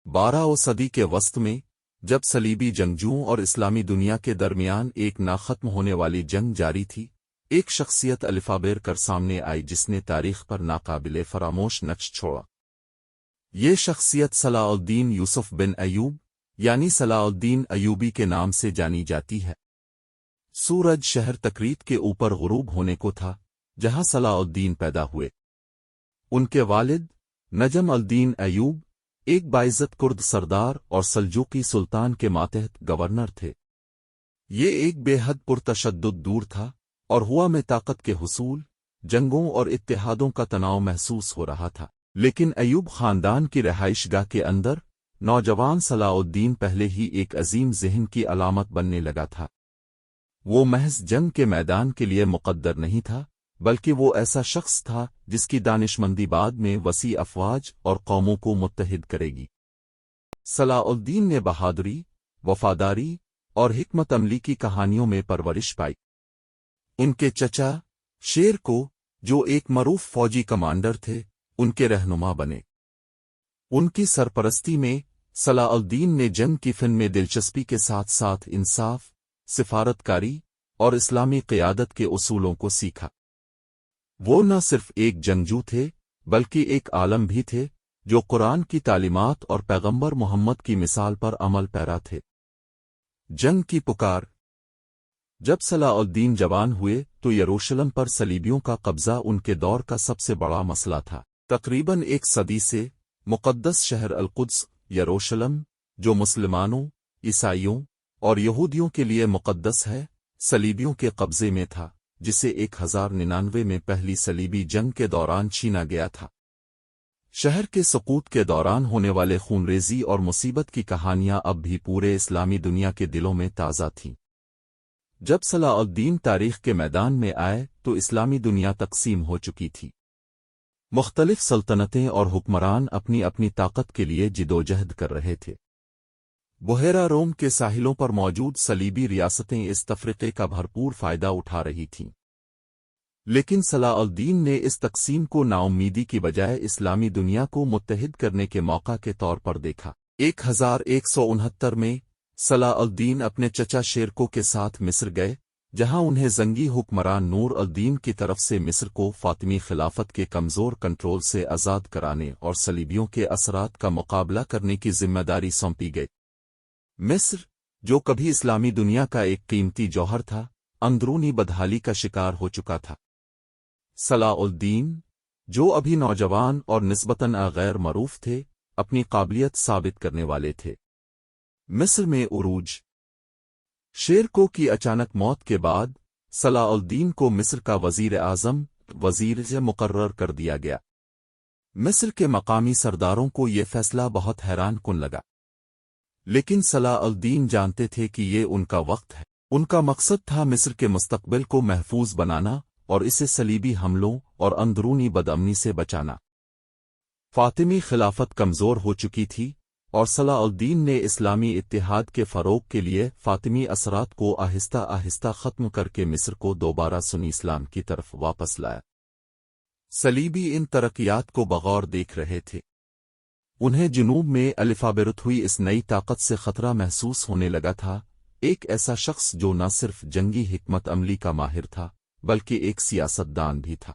12वीं सदी के वस्त में जब सलीबी जंगजुओं और इस्लामी दुनिया के दरमियान एक नाखत्म होने वाली जंग जारी थी, एक शख्सियत अलिफाबेर कर सामने आई जिसने तारीख पर नाकाबिले फरामोश नक्श छोड़ा। ये शख्सियत सलाउद्दीन यूसुफ बिन अयूब यानी सलाउद्दीन अयूबी के नाम से जानी जाती है। सूरज शहर तकरीत के ऊपर गुरूब होने को था जहां सलाउद्दीन पैदा हुए। उनके वालिद नजम अल-दीन अयूब एक बाइज्जत कुर्द सरदार और सल्जूकी सुल्तान के मातहत गवर्नर थे। ये एक बेहद पुरतशद्दुद दूर था और हुआ में ताकत के हुसूल, जंगों और इत्तेहादों का तनाव महसूस हो रहा था। लेकिन अयूब खानदान की रहाइशगाह के अंदर नौजवान सलाउद्दीन पहले ही एक अजीम ज़हन की अलामत बनने लगा था। वो महज जंग के मैदान के लिए मुक़द्दर नहीं था, बल्कि वो ऐसा शख्स था जिसकी दानिशमंदी बाद में वसी अफवाज और कौमों को मुत्तहिद करेगी। सलाउद्दीन ने बहादुरी, वफादारी और हिकमत अमली की कहानियों में परवरिश पाई। उनके चचा शेर को, जो एक मरूफ फौजी कमांडर थे, उनके रहनुमा बने। उनकी सरपरस्ती में सलाउद्दीन ने जंग की फ़न में दिलचस्पी के साथ साथ इंसाफ, सिफारतकारी और इस्लामी क़यादत के उसूलों को सीखा। वो न सिर्फ एक जंगजू थे, बल्कि एक आलम भी थे जो कुरान की तालीमात और पैगंबर मोहम्मद की मिसाल पर अमल पैरा थे। जंग की पुकार। जब सलाउद्दीन जवान हुए तो यरूशलेम पर सलीबियों का कब्जा उनके दौर का सबसे बड़ा मसला था। तकरीबन एक सदी से मुक़द्दस शहर अल-कुद्स यरूशलेम, जो मुसलमानों, ईसाइयों और यहूदियों के लिए मुक़द्दस है, सलीबियों के कब्जे में था, जिसे 1099 में पहली सलीबी जंग के दौरान छीना गया था। शहर के सुकूत के दौरान होने वाले खूनरेज़ी और मुसीबत की कहानियां अब भी पूरे इस्लामी दुनिया के दिलों में ताज़ा थीं। जब सलाउद्दीन तारीख के मैदान में आए तो इस्लामी दुनिया तकसीम हो चुकी थी। मुख्तलिफ सल्तनतें और हुक्मरान अपनी अपनी ताकत के लिए जिदोजहद कर रहे थे। बुहेरा रोम के साहिलों पर मौजूद सलीबी रियासतें इस तफरीक़े का भरपूर फ़ायदा उठा रही थीं। लेकिन सलाउद्दीन ने इस तकसीम को नाउम्मीदी की बजाय इस्लामी दुनिया को मुत्तहिद करने के मौका के तौर पर देखा। 1169 में सलाउद्दीन अपने चचा शेरको के साथ मिस्र गए, जहां उन्हें जंगी हुक्मरान नूर अल-दीन की तरफ से मिस्र को फातिमी खिलाफत के कमज़ोर कंट्रोल से आज़ाद कराने और सलीबियों के असरात का मुकाबला करने की जिम्मेदारी सौंपी गई। मिस्र, जो कभी इस्लामी दुनिया का एक कीमती जौहर था, अंदरूनी बदहाली का शिकार हो चुका था। सलाउद्दीन, जो अभी नौजवान और निस्बतन गैर मरूफ थे, अपनी काबिलियत साबित करने वाले थे। मिस्र में उरूज। शेरको की अचानक मौत के बाद सलाउद्दीन को मिस्र का वज़ीर आज़म वज़ीर मुकर्रर कर दिया गया। मिस्र के मकामी सरदारों को ये फैसला बहुत हैरानकुन लगा, लेकिन सलाउद्दीन जानते थे कि ये उनका वक्त है। उनका मकसद था मिस्र के मुस्तक़बिल को महफूज बनाना और इसे सलीबी हमलों और अंदरूनी बदअमनी से बचाना। फातिमी खिलाफत कमज़ोर हो चुकी थी और सलाउद्दीन ने इस्लामी इत्तिहाद के फ़रोग़ के लिए फातिमी असरात को आहिस्ता आहिस्ता ख़त्म करके मिस्र को दोबारा सुन्नी इस्लाम की तरफ वापस लाया। सलीबी इन तरक्यात को बग़ौर देख रहे थे। उन्हें जुनूब में अलिफाबेरुत हुई इस नई ताकत से ख़तरा महसूस होने लगा था, एक ऐसा शख्स जो न सिर्फ जंगी हिकमत अमली का माहिर था, बल्कि एक सियासतदान भी था।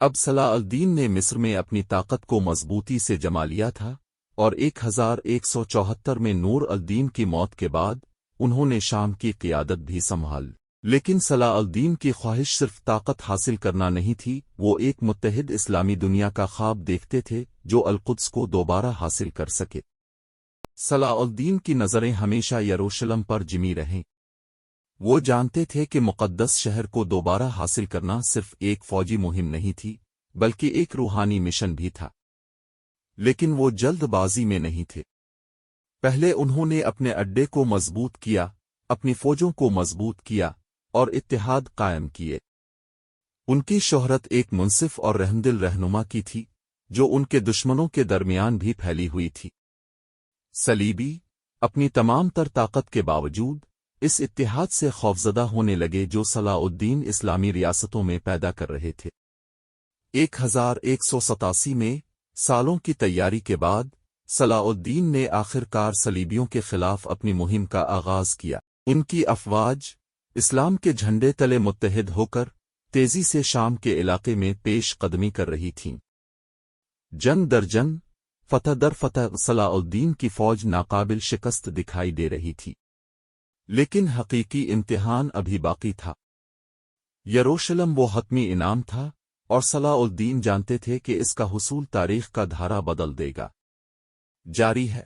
अब सलाउद्दीन ने मिस्र में अपनी ताकत को मजबूती से जमा लिया था और 1174 में नूर अल-दीन की मौत के बाद उन्होंने शाम की क़ियादत भी संभाल। लेकिन सलाउद्दीन की ख्वाहिश सिर्फ ताकत हासिल करना नहीं थी, वो एक मुत्तहिद इस्लामी दुनिया का ख्वाब देखते थे जो अल-कुद्स को दोबारा हासिल कर सके। सलाउद्दीन की नज़रें हमेशा यरूशलेम पर जिमी रहें। वो जानते थे कि मुक़द्दस शहर को दोबारा हासिल करना सिर्फ एक फ़ौजी मुहिम नहीं थी, बल्कि एक रूहानी मिशन भी था। लेकिन वो जल्दबाजी में नहीं थे। पहले उन्होंने अपने अड्डे को मजबूत किया, अपनी फ़ौजों को मजबूत किया और इत्तेहाद कायम किए। उनकी शोहरत एक मुंसिफ और रहमदिल रहनुमा की थी, जो उनके दुश्मनों के दरमियान भी फैली हुई थी। सलीबी अपनी तमाम तर ताकत के बावजूद इस इत्तेहाद से खौफज़दा होने लगे जो सलाउद्दीन इस्लामी रियासतों में पैदा कर रहे थे। 1187 में सालों की तैयारी के बाद صلاح الدین نے آخر کار صلیبیوں کے خلاف اپنی مہم کا آغاز کیا۔ ان کی افواج اسلام کے جھنڈے تلے متحد ہو کر تیزی سے شام کے علاقے میں پیش قدمی کر رہی تھیں۔ جنگ در جنگ، فتح در فتح صلاح الدین کی فوج ناقابل شکست دکھائی دے رہی تھی، لیکن حقیقی امتحان ابھی باقی تھا۔ یروشلم وہ حتمی انعام تھا، اور صلاح الدین جانتے تھے کہ اس کا حصول تاریخ کا دھارا بدل دے گا۔ جاری ہے۔